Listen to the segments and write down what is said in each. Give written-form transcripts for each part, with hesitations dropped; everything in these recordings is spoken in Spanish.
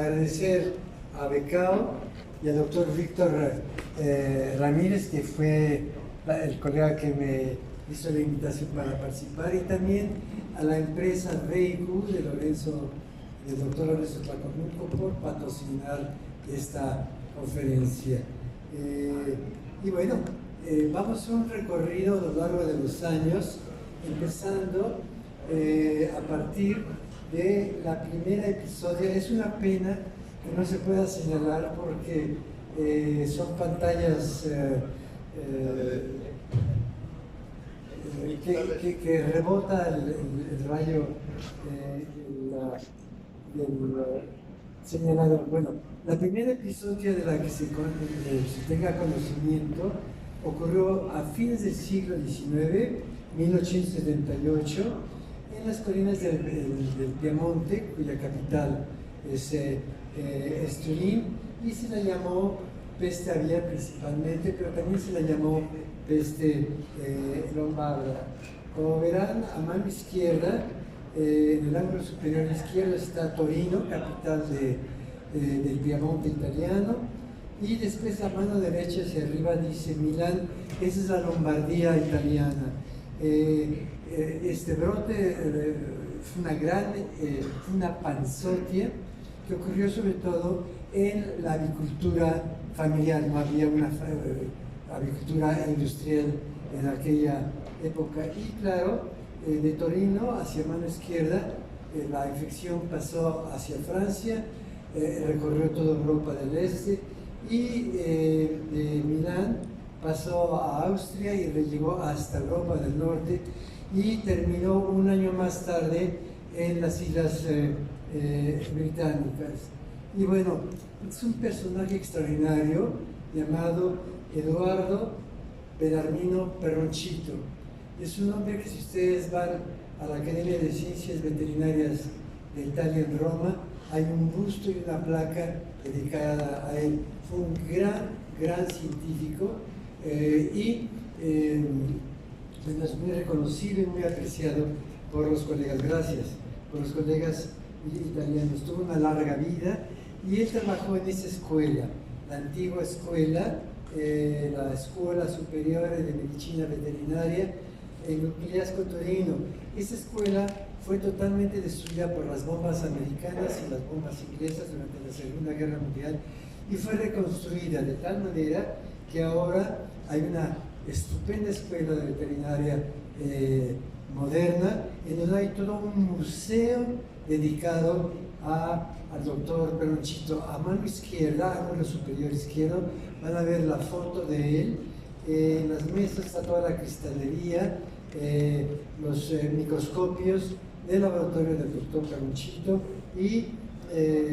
agradecer a Becao y al doctor Víctor Ramírez, que fue el colega que me hizo la invitación para participar, y también a la empresa VIQ del doctor Lorenzo Tlacomulco por patrocinar esta conferencia. Y bueno, vamos a un recorrido a lo largo de los años, empezando a partir de la primera episodio. Es una pena que no se pueda señalar porque son pantallas que rebota el rayo del señalador. Bueno, la primera episodio de la que se tenga conocimiento ocurrió a fines del siglo XIX, 1878, en las colinas del Piamonte, cuya capital es Turín, y se la llamó peste aviar principalmente, pero también se la llamó peste lombarda. Como verán, a mano izquierda, en el ángulo superior izquierdo, está Torino, capital del Piamonte italiano, y después a mano derecha hacia arriba dice Milán. Esa es la Lombardía italiana. Este brote fue una panzotia que ocurrió sobre todo en la avicultura familiar. No había una avicultura industrial en aquella época. Y claro, de Torino hacia mano izquierda, la infección pasó hacia Francia, recorrió toda Europa del Este, y de Milán pasó a Austria y llegó hasta Europa del Norte, y terminó un año más tarde en las Islas Británicas. Y bueno, es un personaje extraordinario llamado Eduardo Bellarmino Peroncito. Es un hombre que, si ustedes van a la Academia de Ciencias Veterinarias de Italia en Roma, hay un busto y una placa dedicada a él. Fue un gran científico y es muy reconocido y muy apreciado por los colegas. Gracias por los colegas italianos. Tuvo una larga vida y él trabajó en esa escuela, la antigua escuela, la Escuela Superior de Medicina Veterinaria en Gugliasco, Torino. Esa escuela fue totalmente destruida por las bombas americanas y las bombas inglesas durante la Segunda Guerra Mundial, y fue reconstruida de tal manera que ahora hay una estupenda escuela de veterinaria moderna, en donde hay todo un museo dedicado al doctor Peroncito. A mano izquierda, ángulo superior izquierdo, van a ver la foto de él. En las mesas está toda la cristalería, los microscopios del laboratorio del doctor Peroncito y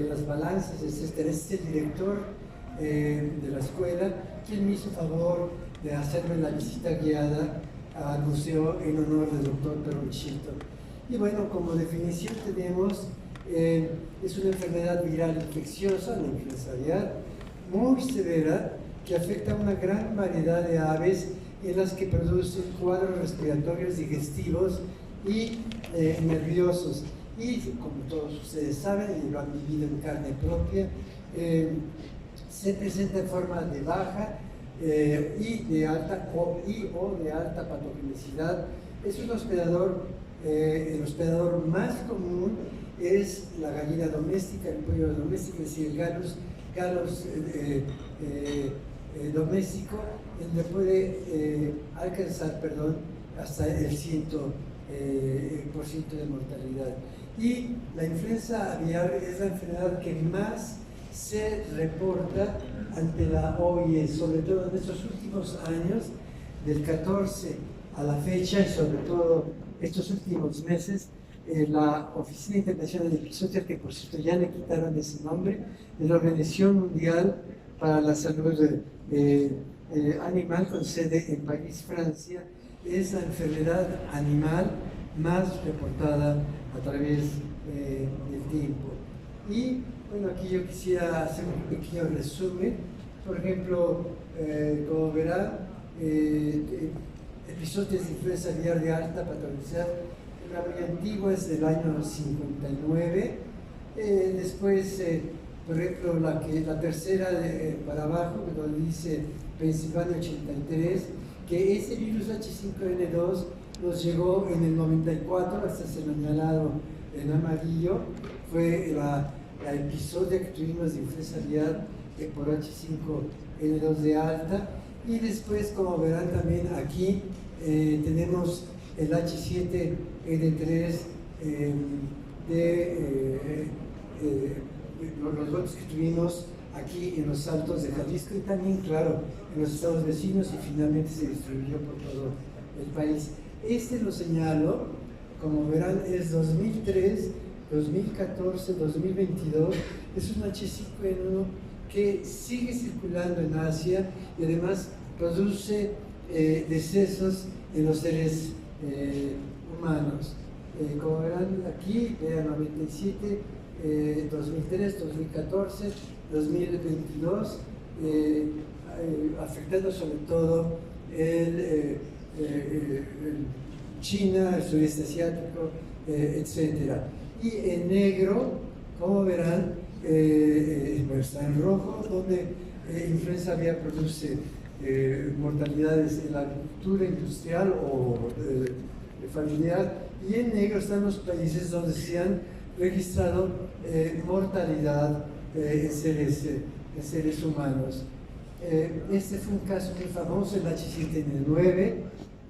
las balanzas, etc. Este es el director de la escuela, quien me hizo favor de hacerme la visita guiada al museo en honor del doctor Peroncito. Y bueno, como definición tenemos, es una enfermedad viral infecciosa, la influenza aviar, muy severa, que afecta a una gran variedad de aves, en las que producen cuadros respiratorios, digestivos y nerviosos. Y como todos ustedes saben, y lo han vivido en carne propia, se presenta en forma de baja y de alta o de alta patogenicidad. Es un hospedador, el hospedador más común es la gallina doméstica, el pollo doméstico, es decir, el gallus doméstico, donde puede alcanzar, hasta el 100% de mortalidad. Y la influenza aviar es la enfermedad que más se reporta ante la OIE, sobre todo en estos últimos años, del 14 a la fecha, y sobre todo estos últimos meses. La Oficina Internacional de Epizootia, que por cierto ya le quitaron ese nombre, de la Organización Mundial para la Salud Animal, con sede en París, Francia, es la enfermedad animal más reportada a través del tiempo. Y bueno, aquí yo quisiera hacer un pequeño resumen. Por ejemplo, como verán, episodios de influenza aviar de alta patogenicidad, la muy antigua es del año 59. Después Por ejemplo, la tercera para abajo, donde dice Pensilvania 83, que ese virus H5N2 nos llegó en el 94, hasta señalado en amarillo, fue la episodio que tuvimos de influenza aviar por H5N2 de alta, y después, como verán también aquí, tenemos el H7N3 los brotes que tuvimos aquí en los Altos de Jalisco y también, claro, en los estados vecinos, y finalmente se distribuyó por todo el país. Este lo señalo, como verán, es 2003, 2014, 2022, es un H5N1 que sigue circulando en Asia y además produce decesos en los seres humanos. Como verán aquí, vean 97, 2003, 2014, 2022, afectando sobre todo China, el sudeste asiático, etc. Y en negro, como verán, está en rojo, donde influenza aviar produce mortalidades en la agricultura industrial o familiar, y en negro están los países donde se han registrado mortalidad en seres humanos. Este fue un caso muy famoso, el H7N9.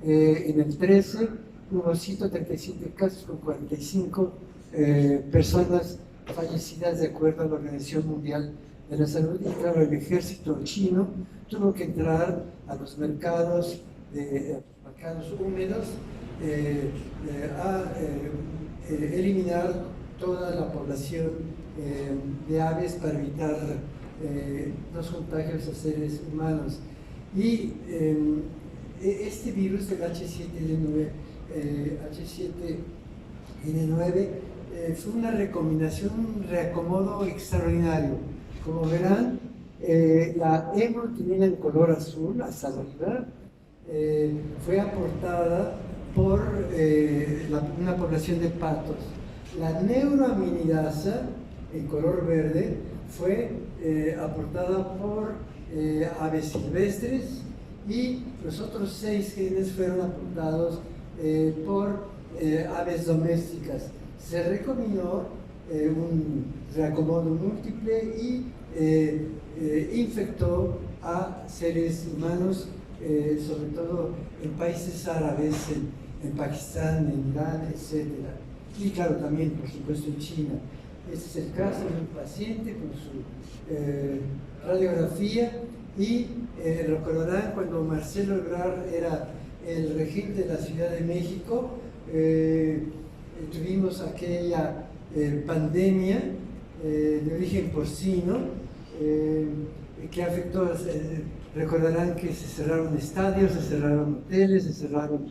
En el 13 hubo 137 casos con 45 personas fallecidas de acuerdo a la Organización Mundial de la Salud, y claro, el ejército chino tuvo que entrar a los mercados húmedos a eliminar toda la población de aves para evitar los contagios a seres humanos. Y este virus, el H7N9, fue una recombinación, un reacomodo extraordinario. Como verán, la hemoglobina en color azul, hasta arriba, fue aportada por una población de patos. La neuroaminidasa, en color verde, fue aportada por aves silvestres, y los otros 6 genes fueron aportados por aves domésticas. Se recombinó un reacomodo múltiple y infectó a seres humanos, sobre todo en países árabes, en Pakistán, en Irán, etc. Y claro, también, por supuesto, en China. Este es el caso de un paciente con su radiografía, y recordarán cuando Marcelo Ebrard era el regente de la Ciudad de México, tuvimos aquella pandemia de origen porcino que afectó, recordarán que se cerraron estadios, se cerraron hoteles, se cerraron,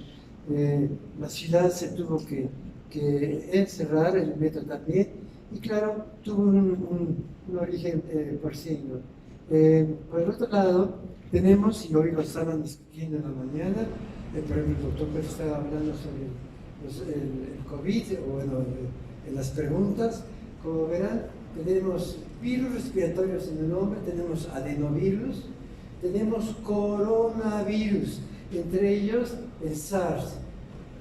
la ciudad se tuvo que encerrar, el metro también, y claro, tuvo un origen porcino. Por el otro lado, tenemos, y hoy lo estaban discutiendo en la mañana, por ejemplo, el doctor Pérez estaba hablando sobre el COVID, o bueno, en las preguntas. Como verán, tenemos virus respiratorios en el nombre, tenemos adenovirus, tenemos coronavirus, entre ellos el SARS,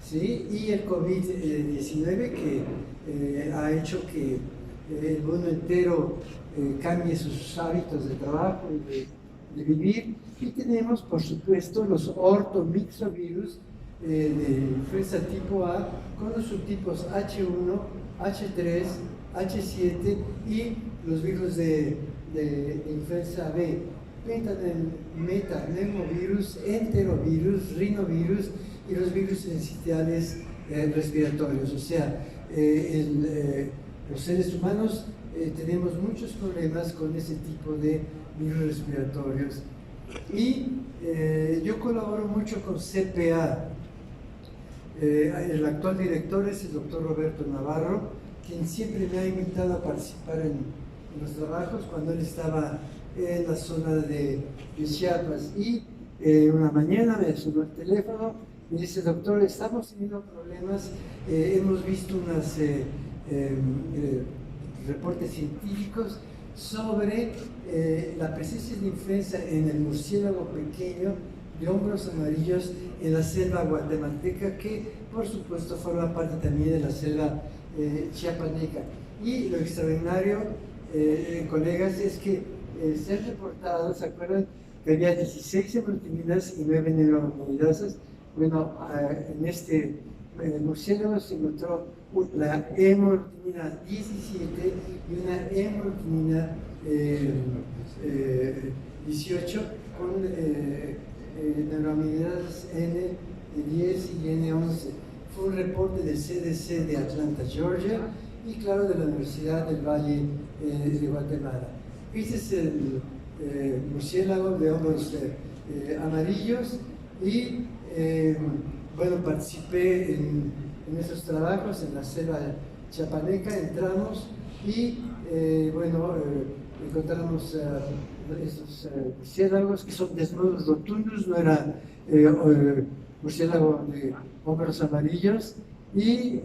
¿sí? Y el COVID-19, que ha hecho que el mundo entero cambie sus hábitos de trabajo y de vivir. Y tenemos, por supuesto, los ortomixovirus de influenza tipo A, con los subtipos H1, H3, H7 y los virus de influenza B, metaneumovirus, enterovirus, rinovirus y los virus sincitiales respiratorios. O sea, los seres humanos tenemos muchos problemas con ese tipo de virus respiratorios. Y yo colaboro mucho con CPA. El actual director es el doctor Roberto Navarro, quien siempre me ha invitado a participar en los trabajos cuando él estaba en la zona de Chiapas. Y una mañana me sonó el teléfono, me dice: doctor, estamos teniendo problemas, hemos visto unos reportes científicos sobre la presencia de influenza en el murciélago pequeño de hombros amarillos en la selva guatemalteca, que por supuesto forma parte también de la selva chiapaneca. Y lo extraordinario, colegas, es que se han reportado, ¿se acuerdan? Que había 16 hemoglobinas y 9 neuroaminidasas. Bueno, en este murciélago se encontró la hemoglobina 17 y una hemoglobina 18 con neuroaminidasas N10 y N11. Fue un reporte del CDC de Atlanta, Georgia, y claro, de la Universidad del Valle de Guatemala. Este es el murciélago de hombros amarillos y bueno, participé en esos trabajos en la selva chiapaneca. Entramos y bueno, encontramos esos murciélagos que son desnudos rotundus, no era murciélago de hombros amarillos, y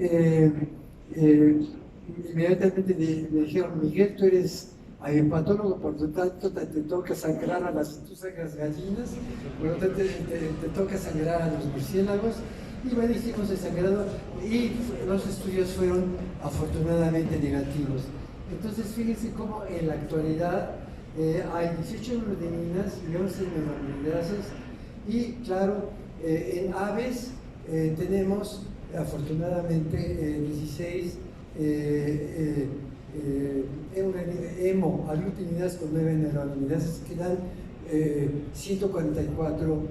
inmediatamente me dijeron: Miguel, tú eres hepatólogo, por lo tanto te toca sangrar a tú sangras gallinas, por lo tanto te toca sangrar a los murciélagos. Y bueno, hicimos el sangrado y los estudios fueron afortunadamente negativos. Entonces fíjense cómo en la actualidad hay 18 glutaminas y 11 neuraminidasas, y claro, en aves tenemos afortunadamente 16 hemoaglutinidas con 9 neuroaminidasas, que dan 144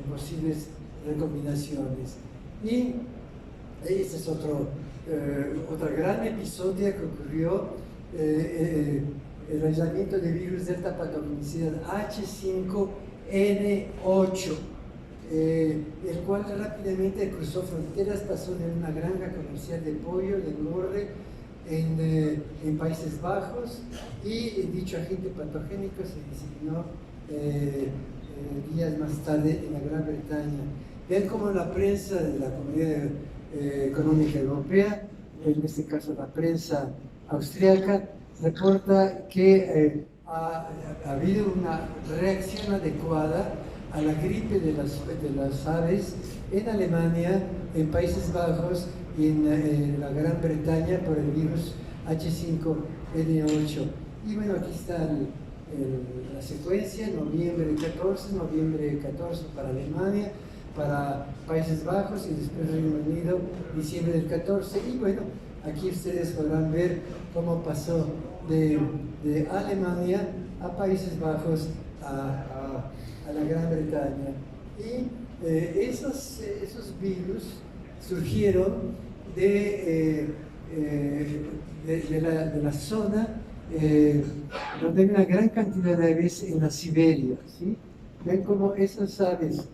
posibles recombinaciones. Y este es otra gran episodia que ocurrió, el aislamiento de virus delta patogenicidad H5N8, el cual rápidamente cruzó fronteras, pasó de una granja comercial de pollo, de engorde, en Países Bajos, y dicho agente patogénico se designó días más tarde en la Gran Bretaña. Vean cómo la prensa de la Comunidad Económica Europea, en este caso la prensa austriaca, reporta que ha habido una reacción adecuada a la gripe de las aves en Alemania, en Países Bajos y en la Gran Bretaña por el virus H5N8. Y bueno, aquí está la secuencia: noviembre 14 para Alemania, para Países Bajos y después Reino Unido, diciembre del 14. Y bueno, aquí ustedes podrán ver cómo pasó de Alemania a Países Bajos a la Gran Bretaña. Y esos virus surgieron de la zona donde hay una gran cantidad de aves en la Siberia, ¿sí? Ven cómo esas aves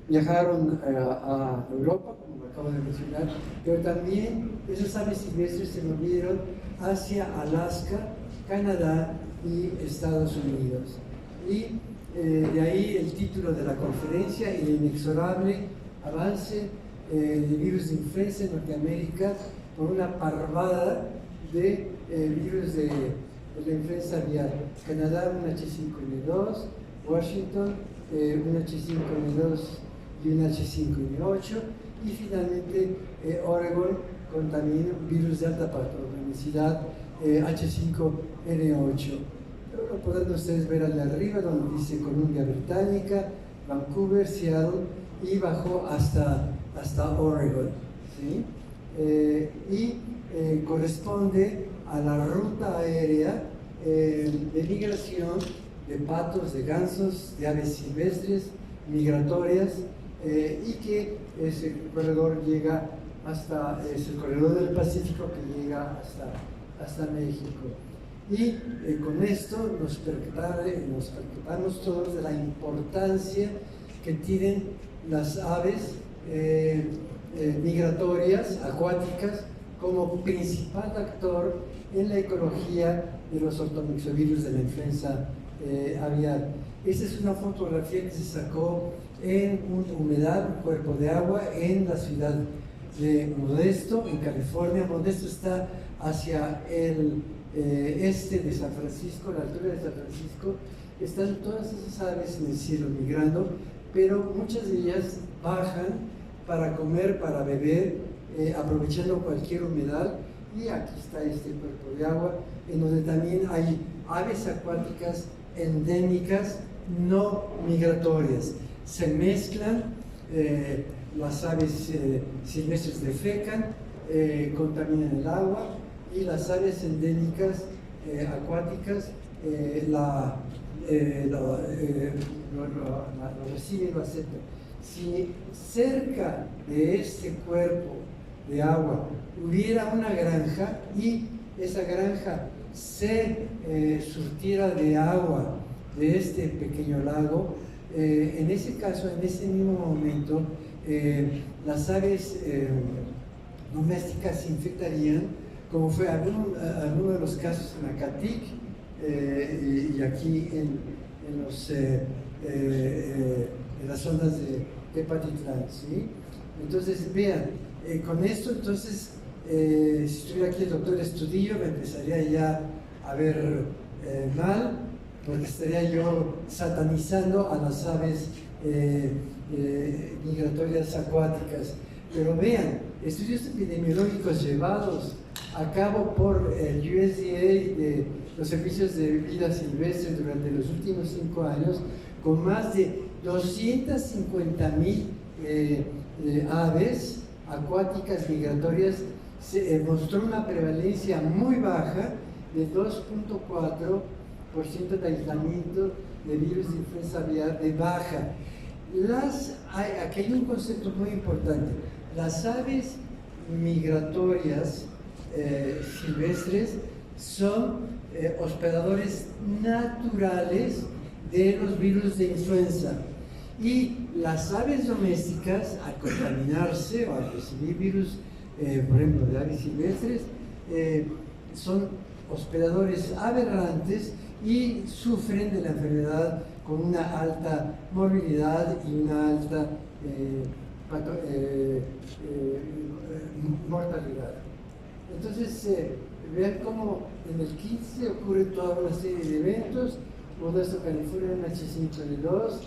viajaron a Europa, como acabo de mencionar, pero también esas aves silvestres se movieron hacia Alaska, Canadá y Estados Unidos. Y de ahí el título de la conferencia: el inexorable avance de virus de influenza en Norteamérica por una parvada de virus de la influenza aviar. Canadá, un H5N2, Washington, un H5N2 y un H5N8, y finalmente Oregon, con también un virus de alta patogenicidad H5N8. Lo podrán ustedes ver al de arriba, donde dice Columbia Británica, Vancouver, Seattle, y bajó hasta Oregon, ¿sí? Corresponde a la ruta aérea de migración de patos, de gansos, de aves silvestres migratorias, y que ese corredor llega hasta, es el corredor del Pacífico que llega hasta México. Y con esto nos percatamos todos de la importancia que tienen las aves migratorias, acuáticas, como principal actor en la ecología de los ortomixovirus de la influenza aviar. Esta es una fotografía que se sacó en un humedal, un cuerpo de agua, en la ciudad de Modesto, en California. Modesto está hacia el este de San Francisco, la altura de San Francisco, están todas esas aves en el cielo migrando, pero muchas de ellas bajan para comer, para beber, aprovechando cualquier humedad. Y aquí está este cuerpo de agua, en donde también hay aves acuáticas endémicas no migratorias. Se mezclan, las aves silvestres defecan, contaminan el agua, y las aves endémicas acuáticas lo reciben y lo aceptan. Si cerca de este cuerpo de agua hubiera una granja y esa granja se surtiera de agua de este pequeño lago, en ese caso, en ese mismo momento, las aves domésticas se infectarían, como fue alguno de los casos en Acatic y aquí en las zonas de Tepatitlán, ¿sí? Entonces, vean, con esto, entonces, si estuviera aquí el doctor Estudillo, me empezaría ya a ver mal, porque estaría yo satanizando a las aves migratorias acuáticas. Pero vean, estudios epidemiológicos llevados a cabo por el USDA de los servicios de vida silvestre durante los últimos 5 años, con más de 250,000 aves acuáticas migratorias, se mostró una prevalencia muy baja de 2.4% de aislamiento de virus de influenza aviar de baja. Aquí hay un concepto muy importante. Las aves migratorias silvestres son hospedadores naturales de los virus de influenza, y las aves domésticas, al contaminarse o al recibir virus, por ejemplo, de aves silvestres, son hospedadores aberrantes y sufren de la enfermedad con una alta morbilidad y una alta mortalidad. Entonces, vean cómo en el 15 ocurre toda una serie de eventos. Modesto, California, un H5N2,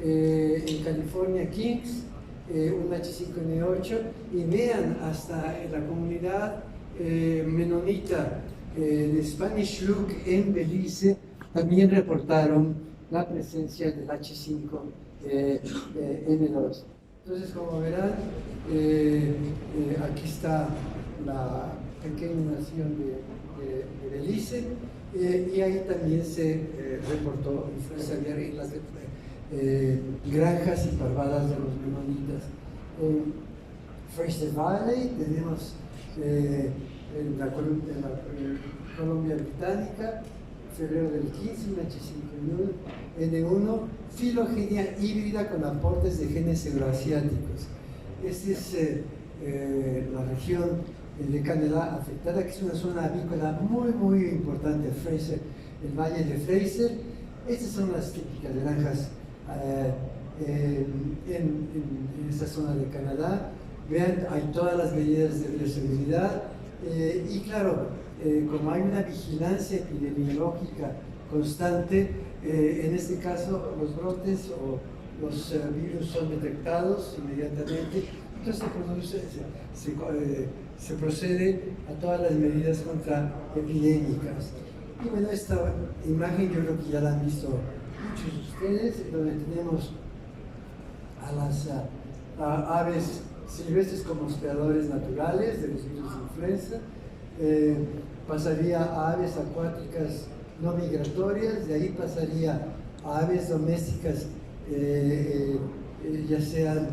en California Kings, un H5N8, y vean, hasta en la comunidad menonita de Spanish Look en Belice también reportaron la presencia del H5N2. Entonces, como verán, aquí está la pequeña nación de Belice, y ahí también se reportó influenza aviar en las granjas y parvadas de los menonitas. En Fraser Valley tenemos en la Colombia Británica, febrero del 15, un H5N1, filogenia híbrida con aportes de genes euroasiáticos. Esta es la región de Canadá afectada, que es una zona avícola muy importante, Fraser, el valle de Fraser. Estas son las típicas granjas en esta zona de Canadá. Vean, hay todas las medidas de bioseguridad, y claro, como hay una vigilancia epidemiológica constante, en este caso los brotes o los virus son detectados inmediatamente. Entonces se procede a todas las medidas contraepidémicas. Y bueno, esta imagen yo creo que ya la han visto muchos de ustedes, donde tenemos a las aves silvestres como hospedadores naturales de los virus de influenza. Pasaría a aves acuáticas no migratorias, de ahí pasaría a aves domésticas, ya sean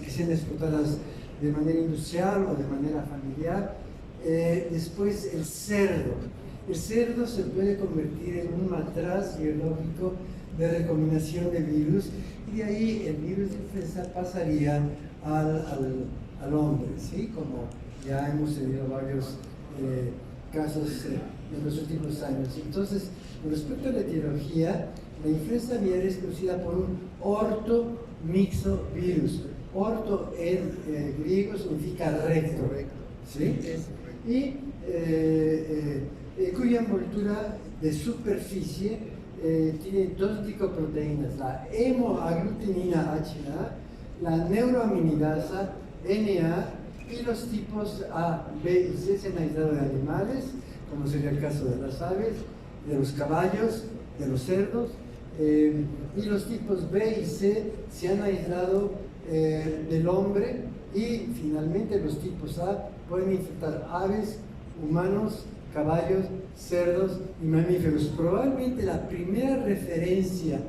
que sean explotadas de manera industrial o de manera familiar. Después el cerdo. El cerdo se puede convertir en un matraz biológico de recombinación de virus, y de ahí el virus de influenza pasaría al hombre, ¿sí? Como ya hemos tenido varios casos en los últimos años. Entonces, con respecto a la etiología, la influenza aviar es producida por un ortomyxovirus. Orto en griego significa recto, ¿sí? Y cuya envoltura de superficie tiene dos glicoproteínas, la hemoaglutinina HA, la neuroaminidasa NA y los tipos A, B y C se han aislado de animales, como sería el caso de las aves, de los caballos, de los cerdos, y los tipos B y C se han aislado del hombre, y finalmente los tipos A pueden infectar aves, humanos, caballos, cerdos y mamíferos. Probablemente la primera referencia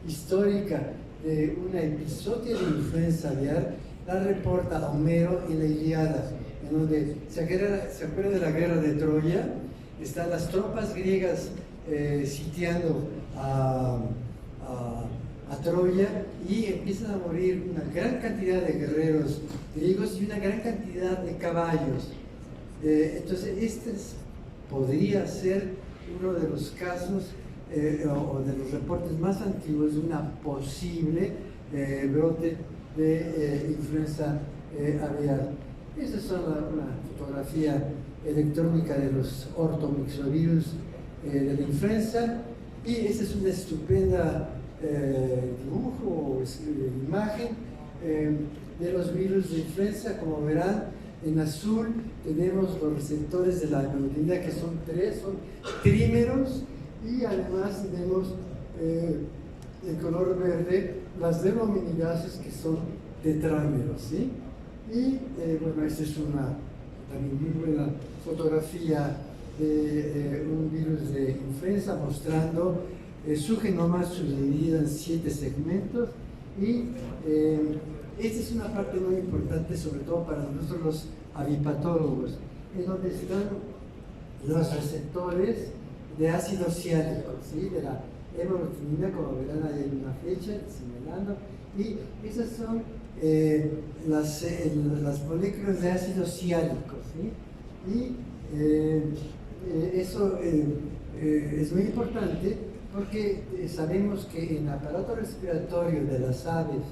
histórica de una episodio de influenza aviar la reporta Homero en la Ilíada, en donde se acuerda de la guerra de Troya. Están las tropas griegas sitiando a Troya, y empiezan a morir una gran cantidad de guerreros griegos y una gran cantidad de caballos. Entonces este podría ser uno de los casos o de los reportes más antiguos de una posible brote de influenza aviar. Esta es una fotografía electrónica de los ortomixovirus de la influenza, y esta es una estupenda dibujo o imagen de los virus de influenza. Como verán, en azul tenemos los receptores de la aglutinina, que son tres, son trímeros, y además tenemos en color verde las neuraminidasas, que son tetrámeros, ¿sí? Y bueno, esta es una también muy buena fotografía de un virus de influenza mostrando su genoma subdividido en 7 segmentos, y esta es una parte muy importante, sobre todo para nosotros los avipatólogos, en donde están los receptores de ácido ciálico, ¿sí? De la hemaglutinina, como verán ahí hay una flecha señalando, y esas son las moléculas de ácido ciálico, ¿sí? Y eso es muy importante, porque sabemos que en el aparato respiratorio de las aves,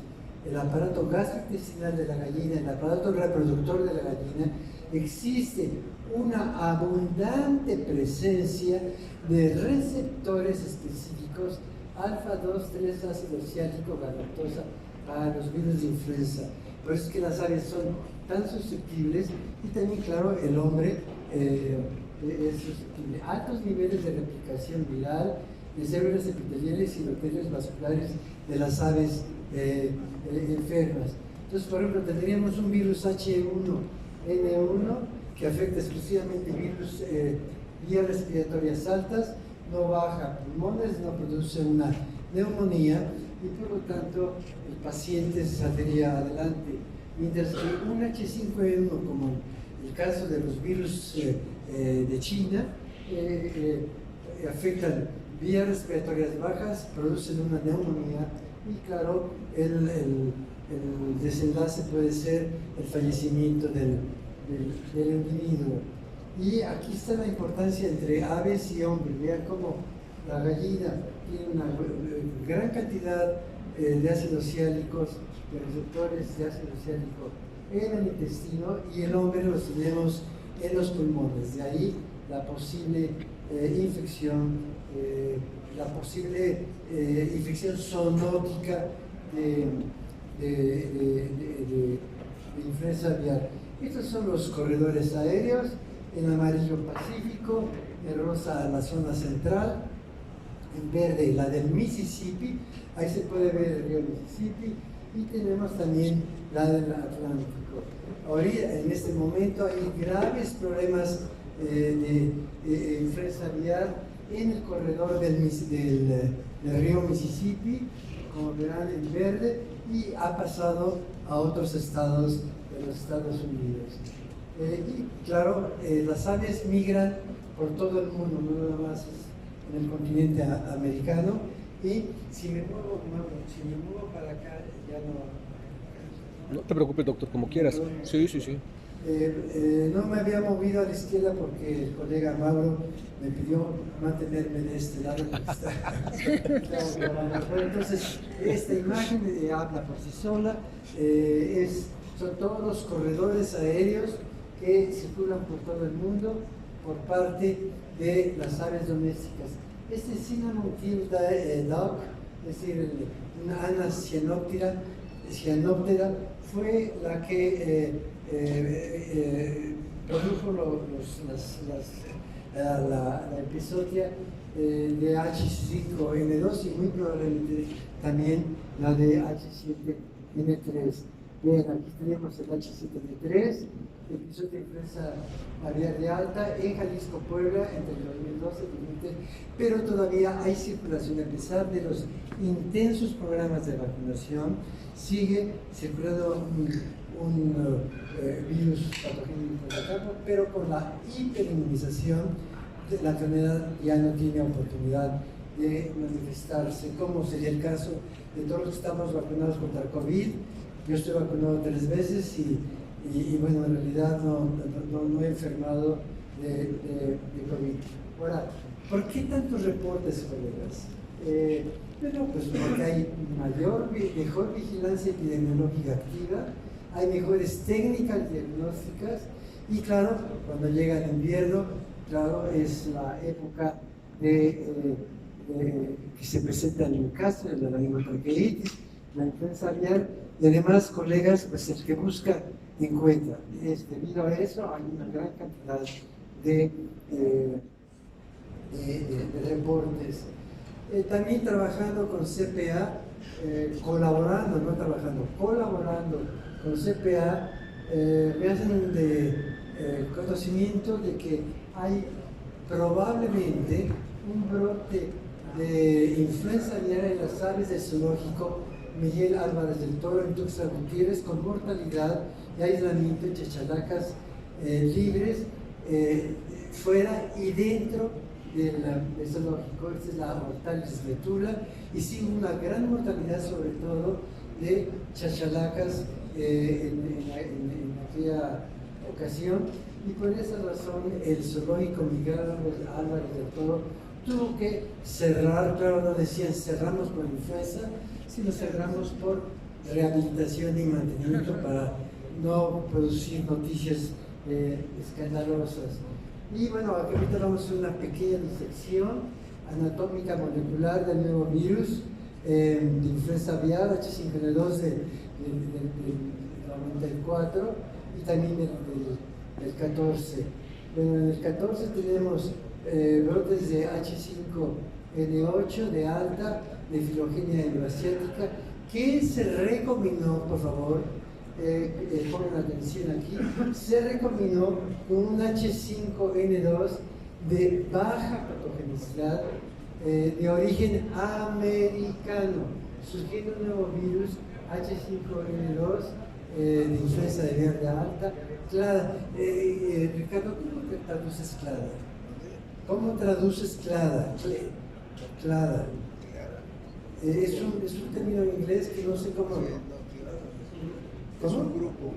el aparato gastrointestinal de la gallina, el aparato reproductor de la gallina, existe una abundante presencia de receptores específicos alfa 2, 3 ácido ciálico, galactosa, para los virus de influenza. Por eso es que las aves son tan susceptibles, y también, claro, el hombre es susceptible. Altos niveles de replicación viral de células epiteliales y bacterias vasculares de las aves enfermas. Entonces, por ejemplo, tendríamos un virus H1N1 que afecta exclusivamente virus vías respiratorias altas, no baja pulmones, no produce una neumonía, y por lo tanto el paciente saldría adelante. Mientras que un H5N1, como el caso de los virus de China, afectan vías respiratorias bajas, producen una neumonía, y claro, el desenlace puede ser el fallecimiento del individuo. Y aquí está la importancia entre aves y hombres. Vean cómo la gallina tiene una gran cantidad de ácidos ciálicos, de receptores de ácido ciálico en el intestino, y el hombre los tenemos en los pulmones. De ahí la posible infección zoonótica de influenza aviar. Estos son los corredores aéreos, en amarillo Pacífico, en rosa la zona central, en verde la del Mississippi, ahí se puede ver el río Mississippi, y tenemos también la del Atlántico. Ahorita, en este momento, hay graves problemas de influenza aviar en el corredor del río Mississippi, como verán en verde, y ha pasado a otros estados de los Estados Unidos. Y claro, las aves migran por todo el mundo, no nada más en el continente americano. Y si me muevo para acá, ya no... No te preocupes, doctor, como quieras. Sí. No me había movido a la izquierda porque el colega Mauro me pidió mantenerme de este lado. Bueno, entonces, esta imagen habla por sí sola. Son todos los corredores aéreos que circulan por todo el mundo por parte de las aves domésticas. Este Cinnamon Teal Duck, es decir, una Anas cyanoptera, fue la que produjo la epizodia de H5N2 y muy probablemente también la de H7N3. Bien, aquí tenemos el H7N3, episodio de influenza aviar de alta en Jalisco, Puebla, entre el 2012 y 2020, pero todavía hay circulación, a pesar de los intensos programas de vacunación, sigue circulando un virus patógeno por la capa, pero con la hiperinmunización, la enfermedad ya no tiene oportunidad de manifestarse, como sería el caso de todos los que estamos vacunados contra COVID. Yo estoy vacunado 3 veces y bueno, en realidad no he enfermado de COVID. Ahora, ¿por qué tantos reportes, colegas? Bueno, pues porque hay mejor vigilancia epidemiológica activa, hay mejores técnicas diagnósticas y claro, cuando llega el invierno, claro, es la época que se presenta en caso de la laringotraqueitis, la influenza aviar, y además, colegas, pues el que busca encuentra. Debido a eso hay una gran cantidad de reportes. También trabajando con CPA, colaborando con CPA, me hacen de conocimiento de que hay probablemente un brote de influenza aviar en las aves del zoológico Miguel Álvarez del Toro en Tuxtla Gutiérrez, con mortalidad y aislamiento en chachalacas libres fuera y dentro del zoológico. Esta es la Hortalis betula, y sí una gran mortalidad, sobre todo de chachalacas en aquella ocasión, y por esa razón el zoológico Miguel Álvarez del Toro tuvo que cerrar. Claro, no decían cerramos por influenza, sino cerramos por rehabilitación y mantenimiento para no producir noticias escandalosas. Y bueno, ahorita vamos a hacer una pequeña disección anatómica molecular del nuevo virus de influenza aviar H5N2 del 94 y también del 14. Bueno, en el 14 tenemos brotes de H5N8 de alta, de filogenia euroasiática, que se recombinó, por favor, pongan atención aquí, se recombinó con un H5N2 de baja patogenicidad, de origen americano, surgiendo un nuevo virus H5N2 de influenza de aviar de alta. Clada, Ricardo, ¿cómo traduces clada? ¿Cómo traduces clada? Clada. Es un término en inglés que no sé cómo. Es un grupo.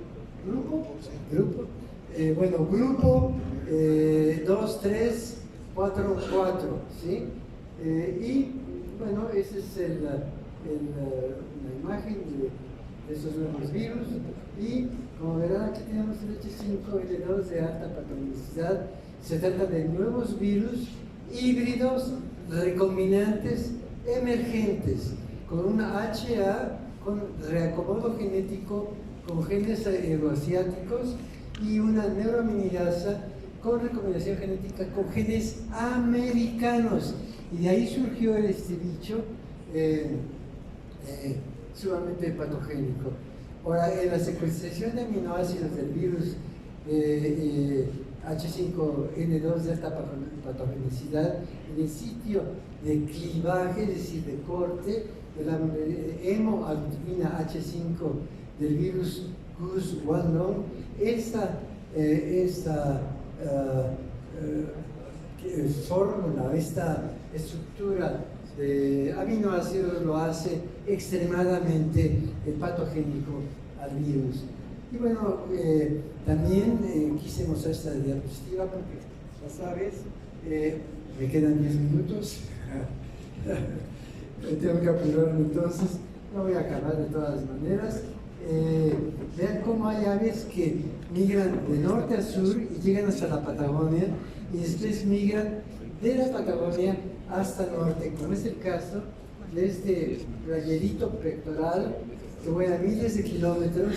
¿Grupo? Sí. ¿Grupo? Bueno, grupo 2, 3, 4, 4, ¿sí? Y bueno, esa es la imagen de esos nuevos virus. Y como verán, aquí tenemos el H5N2 de alta patogenicidad. Se trata de nuevos virus híbridos recombinantes emergentes con una HA con reacomodo genético con genes euroasiáticos y una neuroaminidasa con recombinación genética con genes americanos, y de ahí surgió este bicho sumamente patogénico. Ahora, en la secuenciación de aminoácidos del virus H5N2 de alta patogenicidad, en el sitio de clivaje, es decir, de corte, de la hemoglutina H5 del virus Goose-1 long, esta fórmula, esta estructura de aminoácidos lo hace extremadamente patogénico al virus. Y bueno, también quise mostrar esta diapositiva porque, ya sabes, me quedan 10 minutos. Tengo que apurarme entonces, no voy a acabar de todas maneras. Vean cómo como hay aves que migran de norte a sur y llegan hasta la Patagonia y después migran de la Patagonia hasta el norte, como es el caso de este playerito pectoral que vuela miles de kilómetros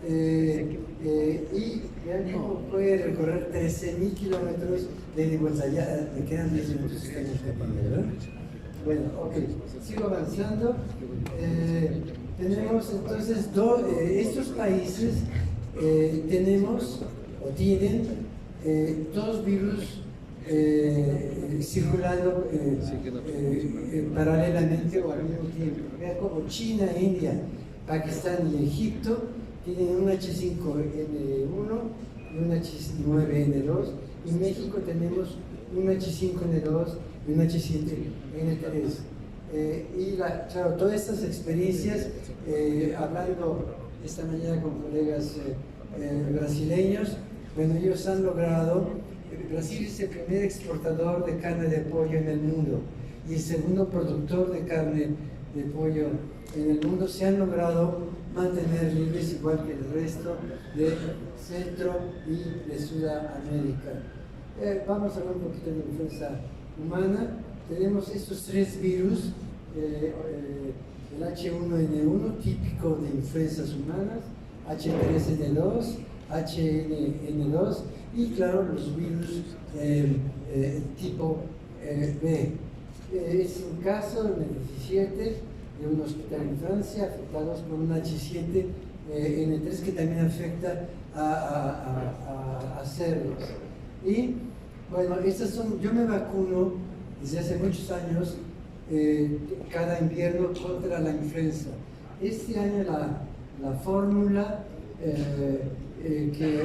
y vean cómo puede recorrer 13.000 kilómetros de vuelta. Ya me quedan 10 minutos. ¿Verdad? Bueno, ok, sigo avanzando. Tenemos entonces estos países tenemos o tienen dos virus circulando paralelamente o al mismo tiempo. Vean como China, India, Pakistán y Egipto tienen un H5N1 y un H9N2, y en México tenemos un H5N2 y un H7N3. Y claro, todas estas experiencias, hablando esta mañana con colegas brasileños, bueno, ellos han logrado, Brasil es el primer exportador de carne de pollo en el mundo y el segundo productor de carne de pollo en el mundo. Se han logrado mantener libres igual que el resto de Centro y de Sudamérica. Vamos a hablar un poquito de influenza humana. Tenemos estos tres virus, el H1N1 típico de influencias humanas, H3N2, HNN2 y claro los virus tipo B. Es un caso en el 17 de un hospital en Francia afectados por un H7N3 que también afecta a cerdos. Y bueno, yo me vacuno desde hace muchos años cada invierno contra la influenza. Este año la fórmula que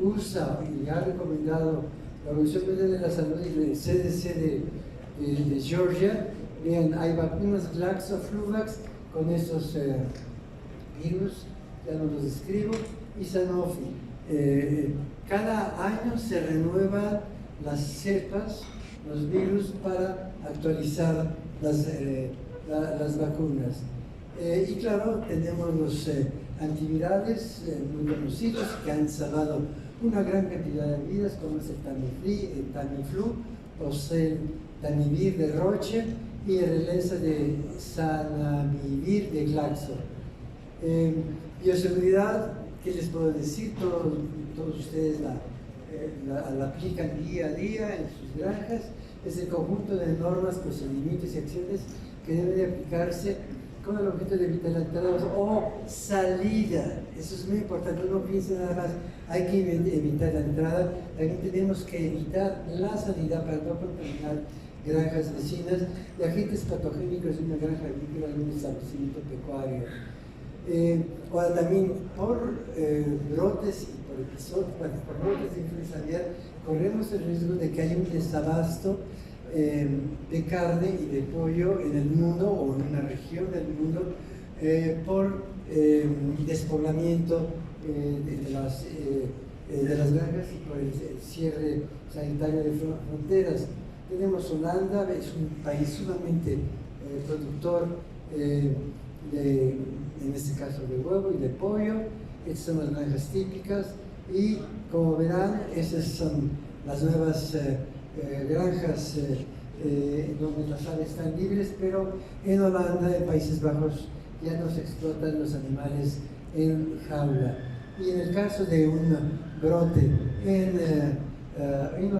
usa y ha recomendado la Organización Mundial de la Salud y el CDC de Georgia, vean, hay vacunas Glaxo-Fluvax con esos virus, ya no los describo, y Sanofi. Cada año se renuevan las cepas, los virus, para actualizar las vacunas. Y claro, tenemos los antivirales muy conocidos que han salvado una gran cantidad de vidas, como es el Tamiflu, o el Tanivir de Roche y el Relenza de Zanamivir de Glaxo. Bioseguridad, ¿qué les puedo decir? Todos ustedes la aplican día a día en sus granjas. Es el conjunto de normas, procedimientos y acciones que deben de aplicarse con el objeto de evitar la entrada o salida. Eso es muy importante. No piensen nada más, hay que evitar la entrada, también tenemos que evitar la salida para no contaminar granjas vecinas y agentes patogénicos de una granja agrícola de un establecimiento pecuario. O también por brotes y por episodios, por brotes de influenza aviar, corremos el riesgo de que haya un desabasto de carne y de pollo en el mundo o en una región del mundo por despoblamiento de las granjas y por el cierre sanitario de fronteras. Tenemos Holanda, es un país sumamente productor en este caso de huevo y de pollo. Estas son las granjas típicas y como verán, esas son las nuevas granjas donde las aves están libres, pero en Holanda, en Países Bajos, ya no se explotan los animales en jaula. Y en el caso de un brote en